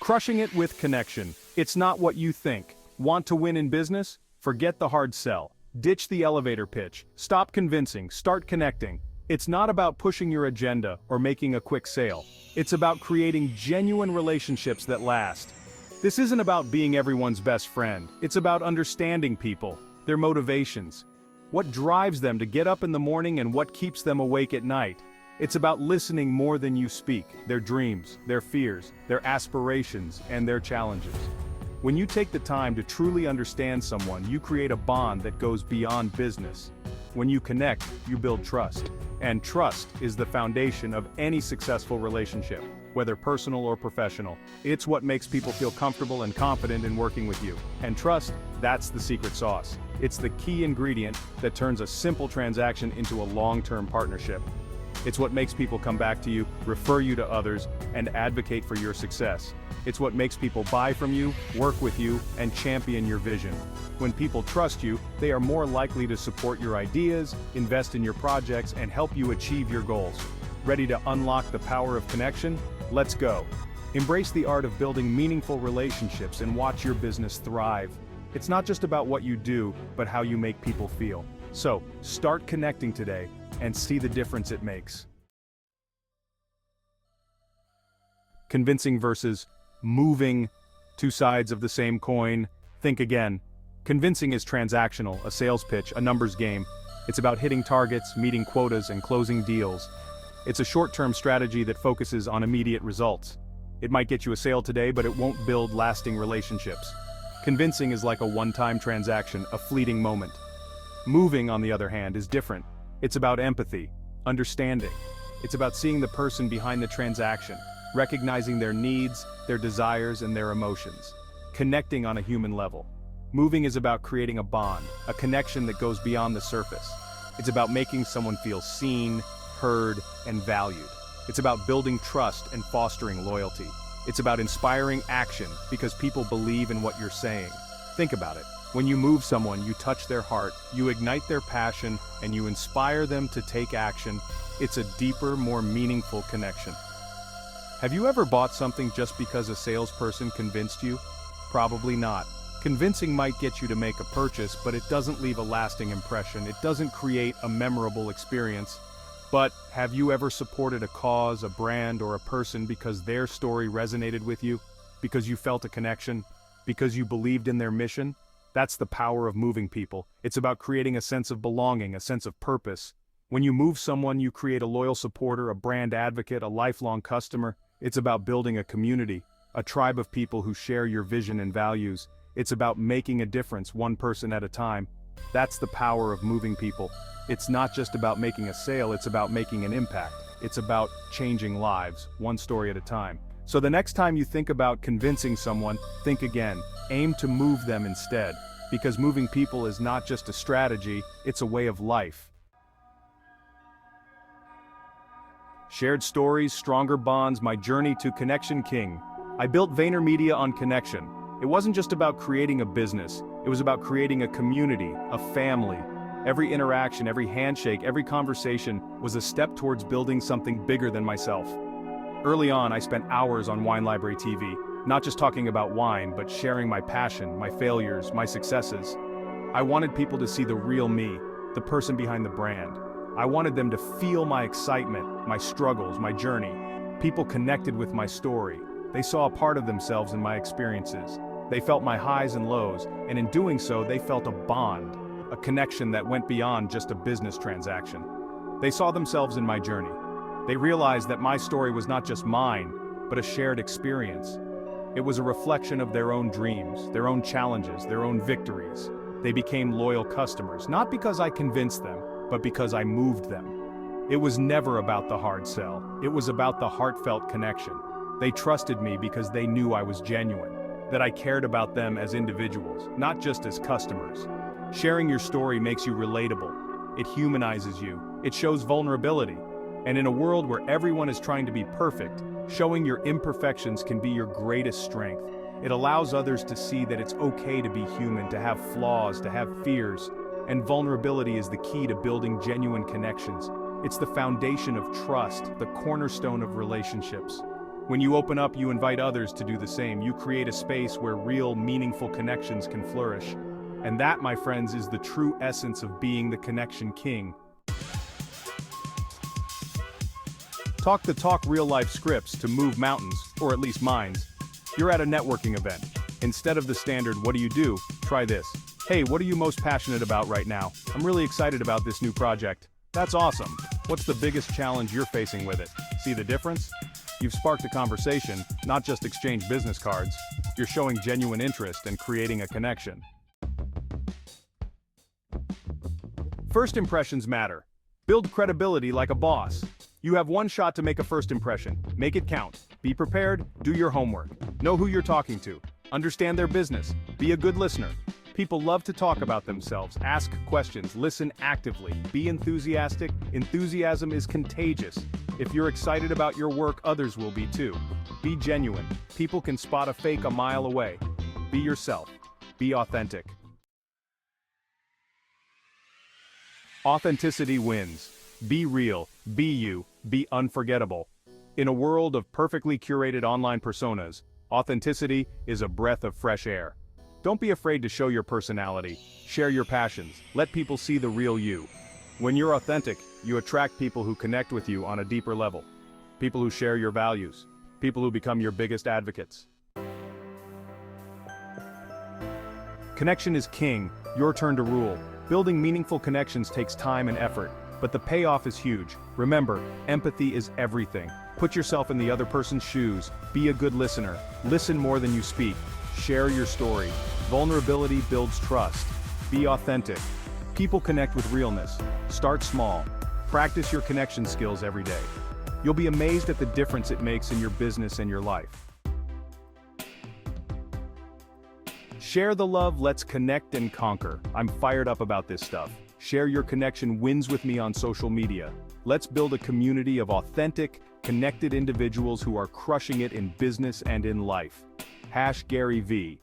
Crushing it with connection. It's not what you think. Want to win in business? Forget the hard sell. Ditch the elevator pitch. Stop convincing, start connecting. It's not about pushing your agenda or making a quick sale. It's about creating genuine relationships that last. This isn't about being everyone's best friend. It's about understanding people, their motivations, what drives them to get up in the morning and what keeps them awake at night. It's about listening more than you speak, their dreams, their fears, their aspirations, and their challenges. When you take the time to truly understand someone, you create a bond that goes beyond business. When you connect, you build trust. And trust is the foundation of any successful relationship, whether personal or professional. It's what makes people feel comfortable and confident in working with you. And trust, that's the secret sauce. It's the key ingredient that turns a simple transaction into a long-term partnership. It's what makes people come back to you, refer you to others, and advocate for your success. It's what makes people buy from you, work with you, and champion your vision. When people trust you, they are more likely to support your ideas, invest in your projects, and help you achieve your goals. Ready to unlock the power of connection? Let's go. Embrace the art of building meaningful relationships and watch your business thrive. It's not just about what you do, but how you make people feel. So, start connecting today and see the difference it makes. Convincing versus moving, two sides of the same coin. Think again. Convincing is transactional, a sales pitch, a numbers game. It's about hitting targets, meeting quotas, and closing deals. It's a short-term strategy that focuses on immediate results. It might get you a sale today, but it won't build lasting relationships. Convincing is like a one-time transaction, a fleeting moment. Moving, on the other hand, is different. It's about empathy, understanding. It's about seeing the person behind the transaction, recognizing their needs, their desires, and their emotions. Connecting on a human level. Moving is about creating a bond, a connection that goes beyond the surface. It's about making someone feel seen, heard, and valued. It's about building trust and fostering loyalty. It's about inspiring action because people believe in what you're saying. Think about it. When you move someone, you touch their heart, you ignite their passion, and you inspire them to take action. It's a deeper, more meaningful connection. Have you ever bought something just because a salesperson convinced you? Probably not. Convincing might get you to make a purchase, but it doesn't leave a lasting impression. It doesn't create a memorable experience. But have you ever supported a cause, a brand, or a person because their story resonated with you? Because you felt a connection? Because you believed in their mission? That's the power of moving people. It's about creating a sense of belonging, a sense of purpose. When you move someone, you create a loyal supporter, a brand advocate, a lifelong customer. It's about building a community, a tribe of people who share your vision and values. It's about making a difference one person at a time. That's the power of moving people. It's not just about making a sale, it's about making an impact. It's about changing lives, one story at a time. So the next time you think about convincing someone, think again. Aim to move them instead. Because moving people is not just a strategy, it's a way of life. Shared stories, stronger bonds, my journey to Connection King. I built VaynerMedia on connection. It wasn't just about creating a business, it was about creating a community, a family. Every interaction, every handshake, every conversation was a step towards building something bigger than myself. Early on, I spent hours on Wine Library TV, not just talking about wine, but sharing my passion, my failures, my successes. I wanted people to see the real me, the person behind the brand. I wanted them to feel my excitement, my struggles, my journey. People connected with my story. They saw a part of themselves in my experiences. They felt my highs and lows, and in doing so, they felt a bond, a connection that went beyond just a business transaction. They saw themselves in my journey. They realized that my story was not just mine, but a shared experience. It was a reflection of their own dreams, their own challenges, their own victories. They became loyal customers, not because I convinced them, but because I moved them. It was never about the hard sell. It was about the heartfelt connection. They trusted me because they knew I was genuine, that I cared about them as individuals, not just as customers. Sharing your story makes you relatable. It humanizes you. It shows vulnerability. And in a world where everyone is trying to be perfect, showing your imperfections can be your greatest strength. It allows others to see that it's okay to be human, to have flaws, to have fears. And vulnerability is the key to building genuine connections. It's the foundation of trust, the cornerstone of relationships. When you open up, you invite others to do the same. You create a space where real, meaningful connections can flourish. And that, my friends, is the true essence of being the connection king. Talk the talk, real-life scripts to move mountains, or at least minds. You're at a networking event. Instead of the standard, "What do you do?" try this. "Hey, what are you most passionate about right now? I'm really excited about this new project." That's awesome. What's the biggest challenge you're facing with it? See the difference? You've sparked a conversation, not just exchanged business cards. You're showing genuine interest and creating a connection. First impressions matter. Build credibility like a boss. You have one shot to make a first impression. Make it count. Be prepared, do your homework. Know who you're talking to. Understand their business. Be a good listener. People love to talk about themselves. Ask questions. Listen actively. Be enthusiastic. Enthusiasm is contagious. If you're excited about your work, others will be too. Be genuine. People can spot a fake a mile away. Be yourself. Be authentic. Authenticity wins. Be real. Be you. Be unforgettable. In a world of perfectly curated online personas, authenticity is a breath of fresh air. Don't be afraid to show your personality. Share your passions. Let people see the real you. When you're authentic, you attract people who connect with you on a deeper level. People who share your values. People who become your biggest advocates. Connection is king. Your turn to rule. Building meaningful connections takes time and effort, but the payoff is huge. Remember, empathy is everything. Put yourself in the other person's shoes. Be a good listener. Listen more than you speak. Share your story. Vulnerability builds trust. Be authentic. People connect with realness. Start small. Practice your connection skills every day. You'll be amazed at the difference it makes in your business and your life. Share the love, let's connect and conquer. I'm fired up about this stuff. Share your connection wins with me on social media. Let's build a community of authentic, connected individuals who are crushing it in business and in life. #GaryV